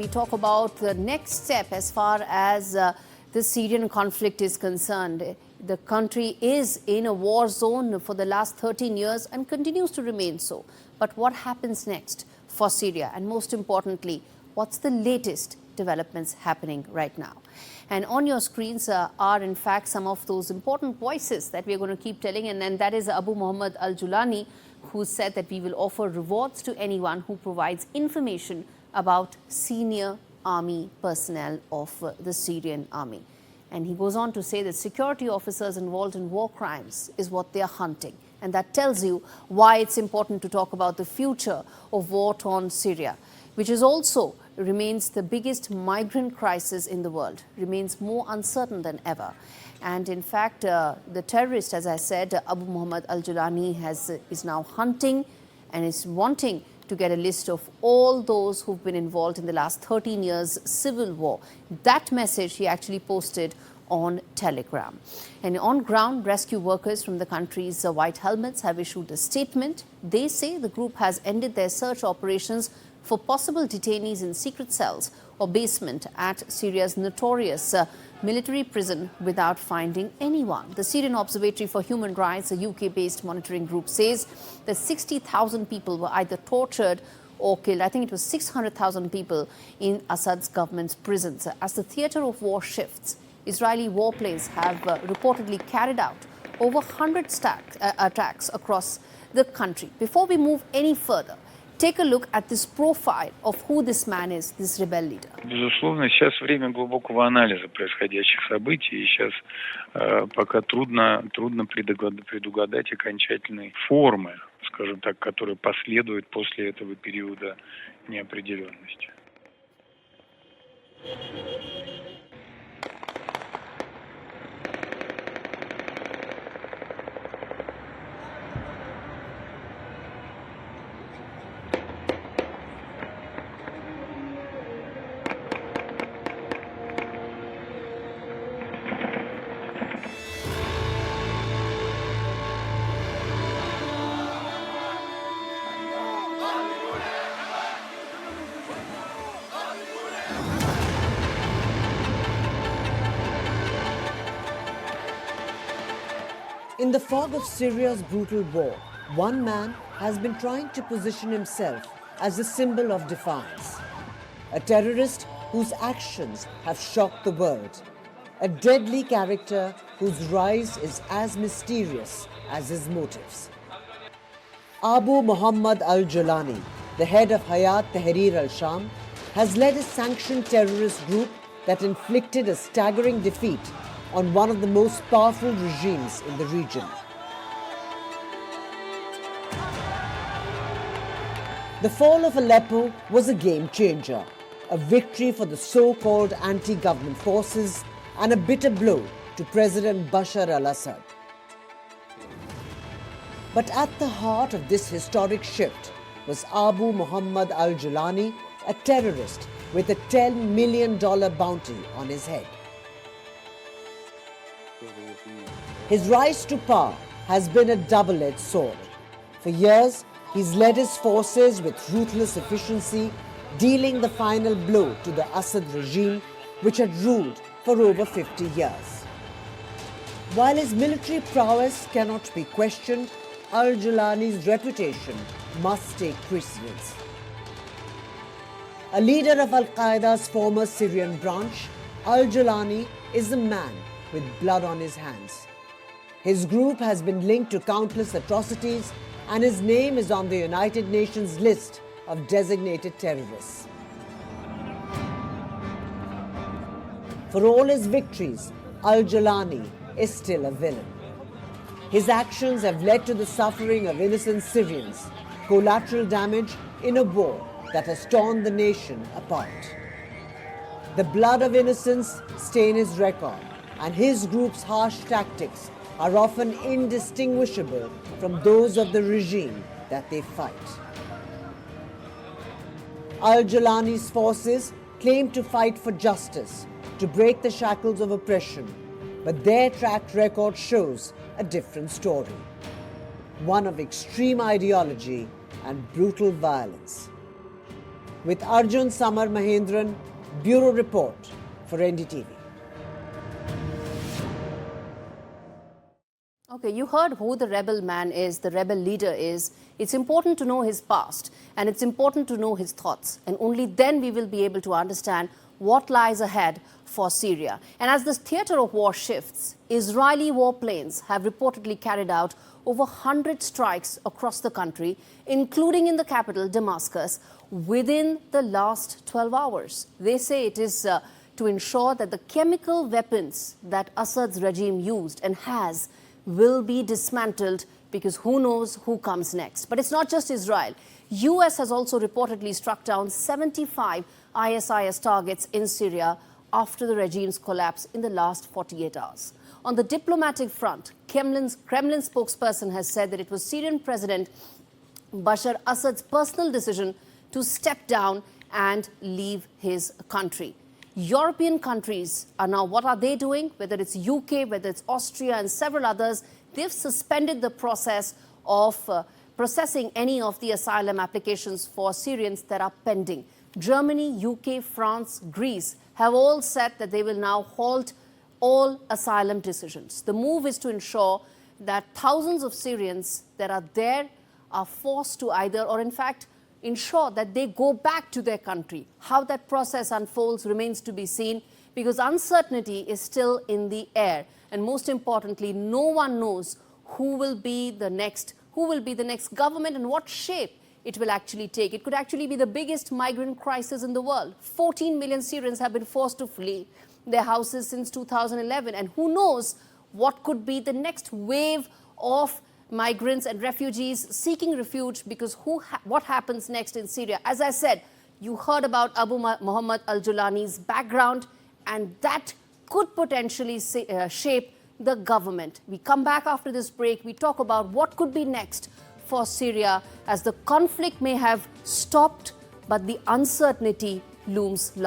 We talk about the next step as far as the Syrian conflict is concerned. The country is in a war zone for the last 13 years and continues to remain so. But what happens next for Syria? And most importantly, what's the latest developments happening right now? And on your screens are in fact some of those important voices that we're going to keep telling. And that is Abu Mohammed al-Julani, who said that we will offer rewards to anyone who provides information about senior army personnel of the Syrian army. And he goes on to say that security officers involved in war crimes is what they are hunting. And that tells you why it's important to talk about the future of war-torn Syria, which is also remains the biggest migrant crisis in the world, remains more uncertain than ever. And in fact, the terrorist, as I said, Abu Mohammed al-Julani is now hunting and is wanting to get a list of all those who've been involved in the last 13 years civil war. That message he actually posted on Telegram. And on ground, rescue workers from the country's White Helmets have issued a statement. They say the group has ended their search operations for possible detainees in secret cells or basement at Syria's notorious military prison without finding anyone. The Syrian Observatory for Human Rights, a UK-based monitoring group, says that 60,000 people were either tortured or killed. I think it was 600,000 people in Assad's government's prisons. As the theatre of war shifts, Israeli warplanes have reportedly carried out over 100 attacks across the country. Before we move any further, take a look at this profile of who this man is, this rebel leader. Безусловно, сейчас время глубокого анализа происходящих событий, и сейчас пока трудно предугадать окончательной формы, скажем так, которая последует после этого периода неопределенности. In the fog of Syria's brutal war, one man has been trying to position himself as a symbol of defiance. A terrorist whose actions have shocked the world. A deadly character whose rise is as mysterious as his motives. Abu Mohammed al-Jolani, the head of Hayat Tahrir al-Sham, has led a sanctioned terrorist group that inflicted a staggering defeat on one of the most powerful regimes in the region. The fall of Aleppo was a game changer, a victory for the so-called anti-government forces and a bitter blow to President Bashar al-Assad. But at the heart of this historic shift was Abu Mohammed al-Julani, a terrorist with a $10 million bounty on his head. His rise to power has been a double-edged sword. For years, he's led his forces with ruthless efficiency, dealing the final blow to the Assad regime, which had ruled for over 50 years. While his military prowess cannot be questioned, al-Julani's reputation must take precedence. A leader of Al-Qaeda's former Syrian branch, al-Julani is a man with blood on his hands. His group has been linked to countless atrocities, and his name is on the United Nations list of designated terrorists. For all his victories, al-Julani is still a villain. His actions have led to the suffering of innocent Syrians, collateral damage in a war that has torn the nation apart. The blood of innocents stain his record, and his group's harsh tactics are often indistinguishable from those of the regime that they fight. Al-Julani's forces claim to fight for justice, to break the shackles of oppression, but their track record shows a different story, one of extreme ideology and brutal violence. With Arjun, Samar, Mahendran, Bureau Report for NDTV. Okay, you heard who the rebel man is, the rebel leader is. It's important to know his past and it's important to know his thoughts. And only then we will be able to understand what lies ahead for Syria. And as the theatre of war shifts, Israeli warplanes have reportedly carried out over 100 strikes across the country, including in the capital, Damascus, within the last 12 hours. They say it is to ensure that the chemical weapons that Assad's regime used and has will be dismantled, because who knows who comes next. But it's not just Israel. US has also reportedly struck down 75 ISIS targets in Syria after the regime's collapse in the last 48 hours. On the diplomatic front, Kremlin spokesperson has said that it was Syrian President Bashar Assad's personal decision to step down and leave his country. European countries are now, what are they doing? Whether it's UK, whether it's Austria and several others, they've suspended the process of processing any of the asylum applications for Syrians that are pending. Germany, UK, France, Greece have all said that they will now halt all asylum decisions. The move is to ensure that thousands of Syrians that are there are forced to either, or in fact, ensure that they go back to their country. How that process unfolds remains to be seen, because uncertainty is still in the air. And most importantly, no one knows who will be the next government and what shape it will actually take. It could actually be the biggest migrant crisis in the world. 14 million Syrians have been forced to flee their houses since 2011. And who knows what could be the next wave of migrants and refugees seeking refuge, because what happens next in Syria? As I said, you heard about Mohammed al-Jolani's background, and that could potentially shape the government. We come back after this break. We talk about what could be next for Syria, as the conflict may have stopped, but the uncertainty looms large.